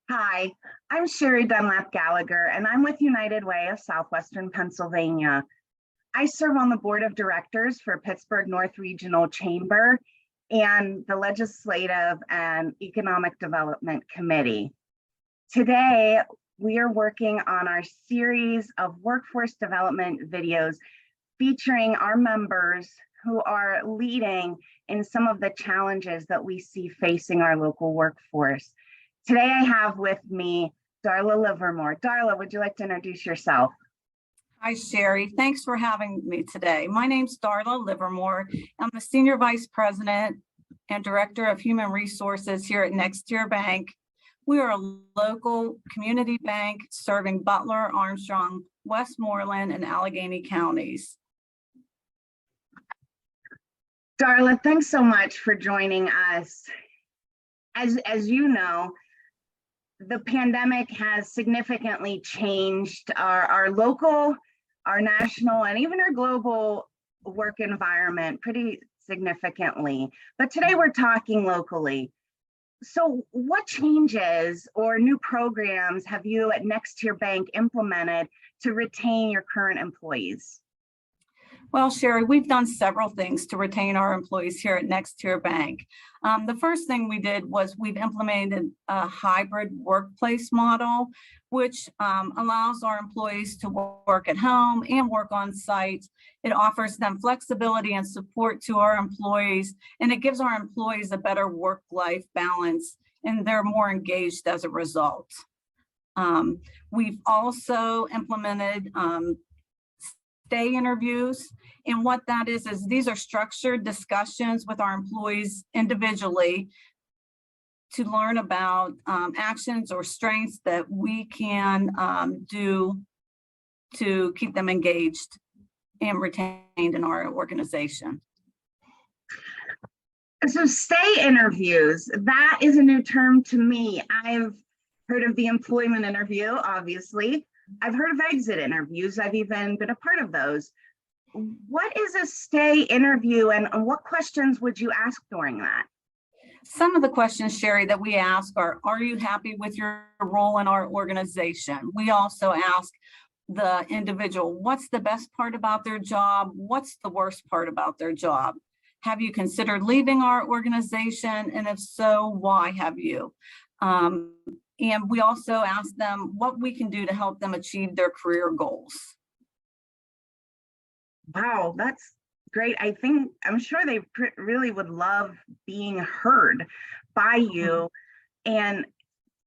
Hi, I'm Sherrie Dunlap Gallagher, and I'm with United Way of Southwestern Pennsylvania. I serve on the board of directors for Pittsburgh North Regional Chamber and the Legislative and Economic Development Committee. Today, we are working on our series of workforce development videos featuring our members who are leading in some of the challenges that we see facing our local workforce. Today, I have with me Darla Livermore. Darla, would you like to introduce yourself? Hi, Sherrie. Thanks for having me today. My name's Darla Livermore. I'm the Senior Vice President and Director of Human Resources here at NexTier Bank. We are a local community bank serving Butler, Armstrong, Westmoreland, and Allegheny counties. Darla, thanks so much for joining us. As you know, the pandemic has significantly changed our local, our national, and even our global work environment pretty significantly. But today we're talking locally. So what changes or new programs have you at NexTier Bank implemented to retain your current employees? Well, Sherrie, we've done several things to retain our employees here at NexTier Bank. The first thing we did was we've implemented a hybrid workplace model, which allows our employees to work at home and work on site. It offers them flexibility and support to our employees, and it gives our employees a better work-life balance, and they're more engaged as a result. We've also implemented stay interviews. And what that is these are structured discussions with our employees individually to learn about actions or strengths that we can do to keep them engaged and retained in our organization. So stay interviews, that is a new term to me. I've heard of the employment interview, obviously. I've heard of exit interviews. I've even been a part of those. What is a stay interview, and what questions would you ask during that? Some of the questions, Sherrie, that we ask are you happy with your role in our organization? We also ask the individual, what's the best part about their job? What's the worst part about their job? Have you considered leaving our organization? And if so, why have you? And we also ask them what we can do to help them achieve their career goals. Wow, that's great. I'm sure they really would love being heard by you, and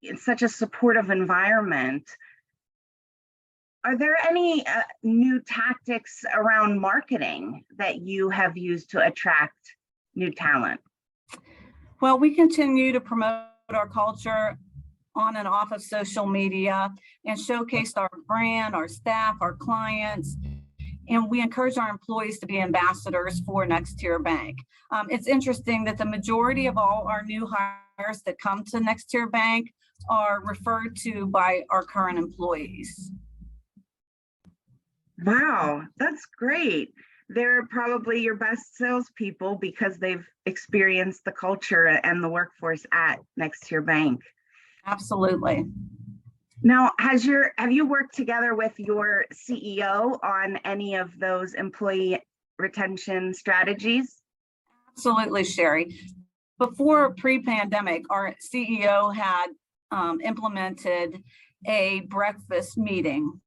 in such a supportive environment. Are there any new tactics around marketing that you have used to attract new talent? Well, we continue to promote our culture on and off of social media and showcase our brand, our staff, our clients, and we encourage our employees to be ambassadors for NexTier Bank. It's interesting that the majority of all our new hires that come to NexTier Bank are referred to by our current employees. Wow, that's great. They're probably your best salespeople because they've experienced the culture and the workforce at NexTier Bank. Absolutely. Now, have you worked together with your CEO on any of those employee retention strategies? Absolutely, Sherrie. Before pre-pandemic, our CEO had implemented a breakfast meeting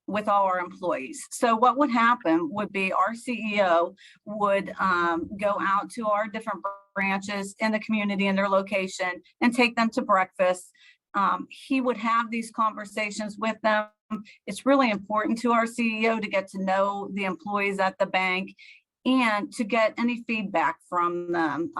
with all our employees. So what would happen would be our CEO would go out to our different branches in the community in their location and take them to breakfast. He would have these conversations with them. It's really important to our CEO to get to know the employees at the bank and to get any feedback from them,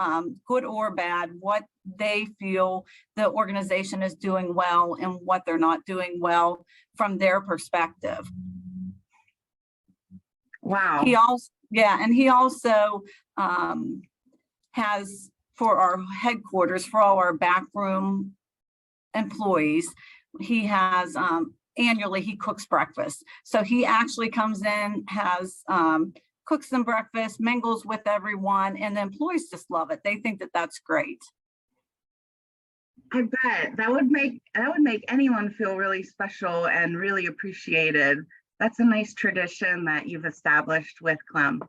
good or bad, what they feel the organization is doing well and what they're not doing well from their perspective. Wow. He also has, for our headquarters, for all our backroom employees, he has annually he cooks breakfast. So he actually comes in, has cooks them breakfast, mingles with everyone, and the employees just love it. They think that that's great. I bet that would make anyone feel really special and really appreciated. That's a nice tradition that you've established with Clem.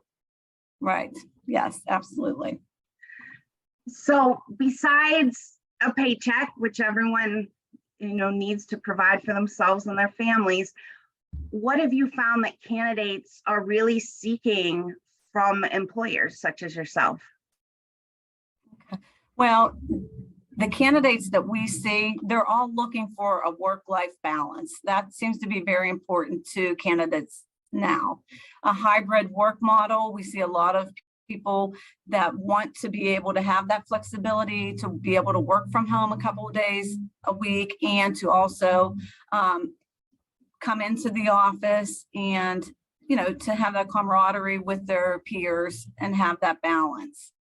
Right. Yes, absolutely. So besides a paycheck, which everyone, needs to provide for themselves and their families, what have you found that candidates are really seeking from employers such as yourself? Well, the candidates that we see, they're all looking for a work-life balance. That seems to be very important to candidates now. A hybrid work model, we see a lot of people that want to be able to have that flexibility to be able to work from home a couple of days a week and to also come into the office and, to have that camaraderie with their peers and have that balance.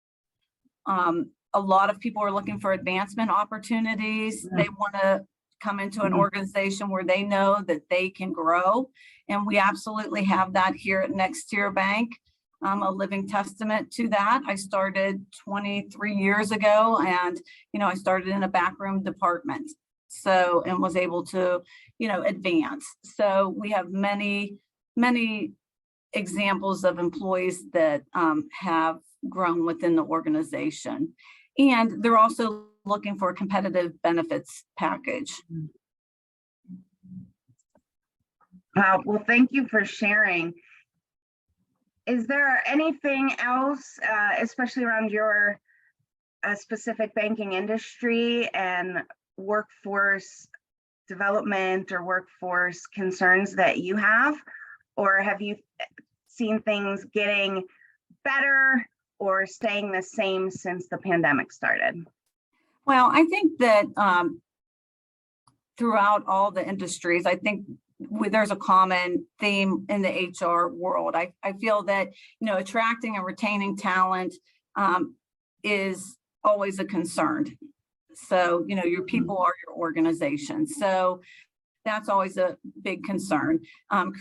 A lot of people are looking for advancement opportunities. They want to come into an organization where they know that they can grow. And we absolutely have that here at NexTier Bank. I'm a living testament to that. I started 23 years ago and, I started in a backroom department. So, and was able to, advance. So we have many, many examples of employees that have grown within the organization. And they're also looking for a competitive benefits package. Well, thank you for sharing. Is there anything else, especially around your specific banking industry and workforce development or workforce concerns that you have? Or have you seen things getting better or staying the same since the pandemic started? Well, I think that throughout all the industries, I think there's a common theme in the HR world. I feel that, attracting and retaining talent is always a concern. So, your people are your organization. So that's always a big concern.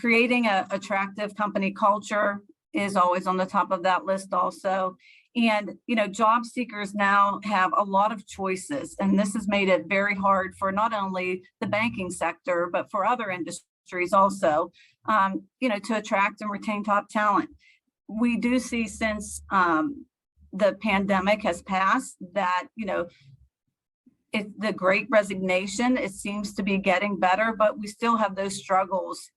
Creating an attractive company culture is always on the top of that list also. And, job seekers now have a lot of choices, and this has made it very hard for not only the banking sector, but for other industries also, to attract and retain top talent. We do see since the pandemic has passed that, the Great Resignation, it seems to be getting better, but we still have those struggles.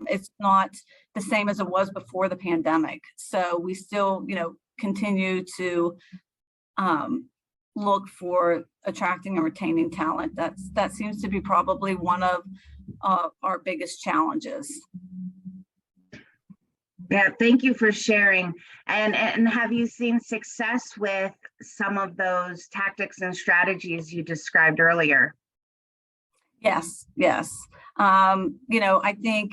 It's not the same as it was before the pandemic. So we still, continue to look for attracting and retaining talent. That seems to be probably one of our biggest challenges. Yeah, thank you for sharing. And have you seen success with some of those tactics and strategies you described earlier? Yes. I think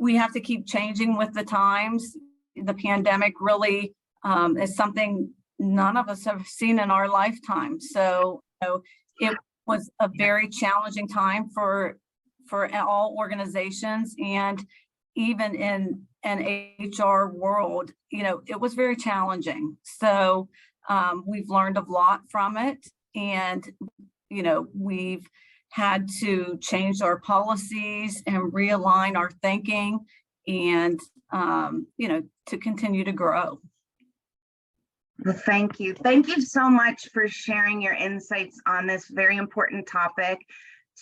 we have to keep changing with the times. The pandemic really is something none of us have seen in our lifetime. So, it was a very challenging time for all organizations, and even in an HR world, it was very challenging. So we've learned a lot from it, and we've had to change our policies and realign our thinking, and to continue to grow. Well, thank you. Thank you so much for sharing your insights on this very important topic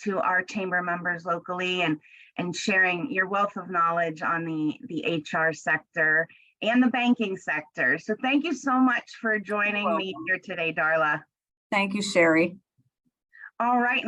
to our chamber members locally, and sharing your wealth of knowledge on the HR sector and the banking sector. So thank you so much for joining me here today, Darla. Thank you, Sherrie. All right.